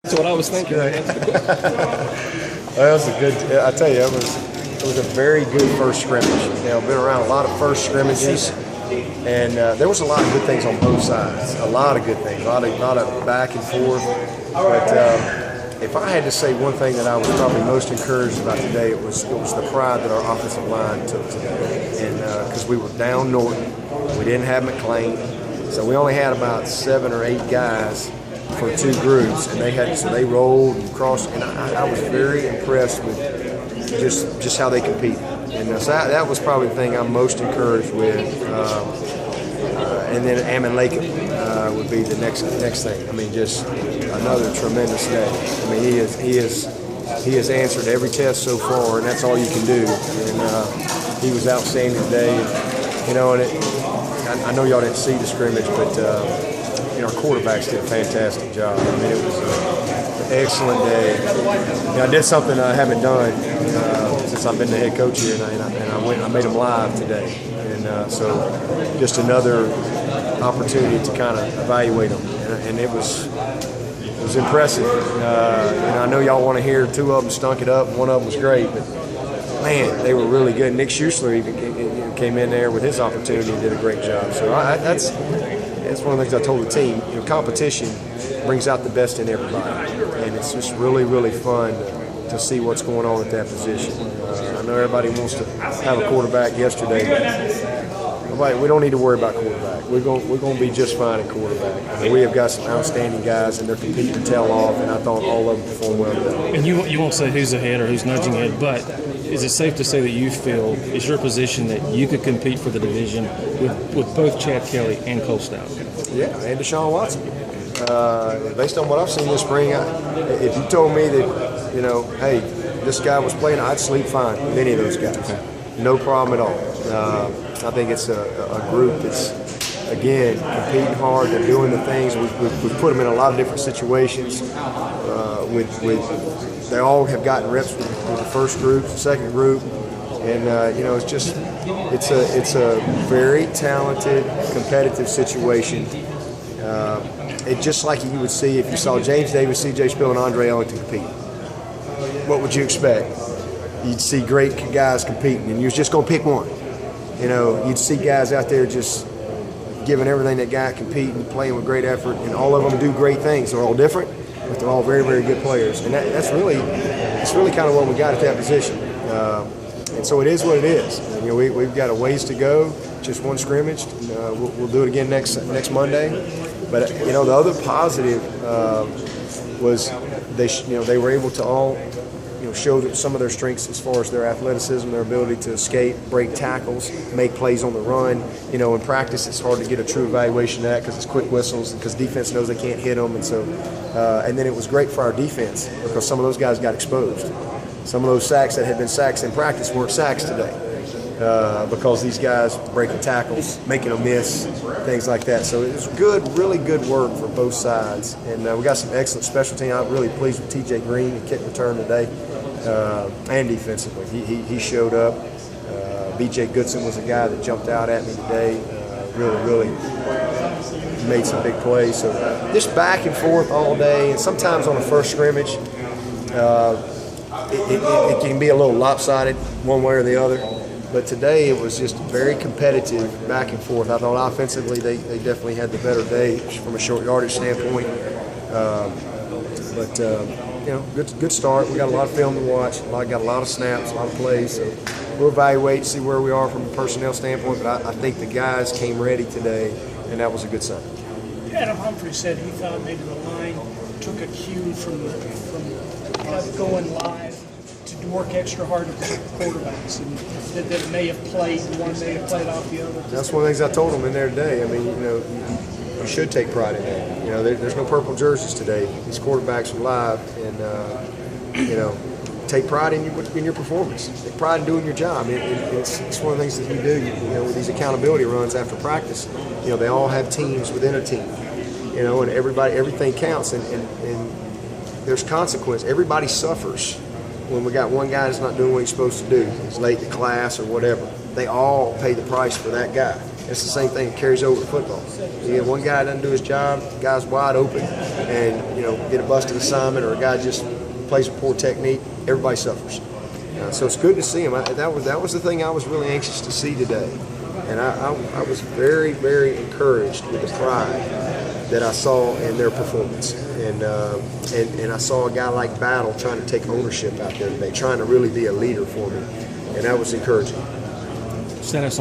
That's what I was thinking. That was a good. I tell you, it was a very good first scrimmage. Been around a lot of first scrimmages, and there was a lot of good things on both sides. A lot of good things. A lot of back and forth. But if I had to say one thing that I was probably most encouraged about today, it was the pride that our offensive line took today. And because we were down Norton, we didn't have McClain, so we only had about 7 or 8 guys for 2 groups, and they rolled and crossed, and I was very impressed with just how they competed. And so that was probably the thing I'm most encouraged with. And then Ammon Lakin would be the next thing. I mean, just another tremendous day. I mean, he has answered every test so far, and that's all you can do. And he was outstanding today. And I know y'all didn't see the scrimmage, but our quarterbacks did a fantastic job. I mean, it was an excellent day. I did something I haven't done since I've been the head coach here, and I made them live today. And so just another opportunity to kind of evaluate them, and it was impressive. I know y'all want to hear 2 of them stunk it up, one of them was great, but man, they were really good. Nick Schuessler even came in there with his opportunity and did a great job. So that's one of the things I told the team. Competition brings out the best in everybody, and it's just really, really fun to see what's going on at that position. I know everybody wants to have a quarterback yesterday, but we don't need to worry about quarterback. We're going to be just fine at quarterback. I mean, we have got some outstanding guys, and they're competing to tail off, and I thought all of them performed well today. And you won't say who's ahead or who's nudging ahead, but is it safe to say that you feel it's your position that you could compete for the division with both Chad Kelly and Cole Stout? Yeah, and Deshaun Watson. Based on what I've seen this spring, if you told me that, hey, this guy was playing, I'd sleep fine with any of those guys. Okay. No problem at all. I think it's a group that's, again, competing hard. They're doing the things. We've put them in a lot of different situations. They all have gotten reps with the first group, the second group, and it's a very talented, competitive situation. It's just like you would see if you saw James Davis, C.J. Spill, and Andre Ellington compete. What would you expect? You'd see great guys competing, and you're just going to pick one. You'd see guys out there just giving everything they got, competing, playing with great effort, and all of them do great things. They're all different, but they're all very, very good players, and it's really kind of what we got at that position. And so it is what it is. We've got a ways to go. Just one scrimmage. We'll do it again next Monday. But the other positive was they were able to all show some of their strengths as far as their athleticism, their ability to escape, break tackles, make plays on the run. In practice it's hard to get a true evaluation of that because it's quick whistles, because defense knows they can't hit them, and so and then it was great for our defense because some of those guys got exposed. Some of those sacks that had been sacks in practice weren't sacks today because these guys breaking tackles, making them miss, things like that. So it was good, really good work for both sides, and we got some excellent special team. I'm really pleased with T.J. Green and kick return today. And defensively, he showed up. B.J. Goodson was a guy that jumped out at me today. Really made some big plays. So just back and forth all day, and sometimes on the first scrimmage, it can be a little lopsided one way or the other. But today it was just very competitive back and forth. I thought offensively they definitely had the better day from a short yardage standpoint. Good start. We got a lot of film to watch. Got a lot of snaps, a lot of plays. So we'll evaluate, see where we are from a personnel standpoint. But I think the guys came ready today, and that was a good sign. Adam Humphrey said he thought maybe the line took a cue from going live to work extra hard at the quarterbacks, and that it may have played one, may have played off the other. That's one of the things I told them in there today. I mean, you should take pride in that. There's no purple jerseys today. These quarterbacks are live, and take pride in your performance. Take pride in doing your job. It's one of the things that you do. With these accountability runs after practice, they all have teams within a team. And everything counts, and there's consequence. Everybody suffers when we got one guy that's not doing what he's supposed to do. He's late to class or whatever. They all pay the price for that guy. It's the same thing that carries over to football. You get one guy doesn't do his job, the guy's wide open, and get a busted assignment, or a guy just plays with poor technique, everybody suffers. So it's good to see him. That was the thing I was really anxious to see today, and I was very, very encouraged with the pride that I saw in their performance, and I saw a guy like Battle trying to take ownership out there today, trying to really be a leader for me, and that was encouraging. Stand up,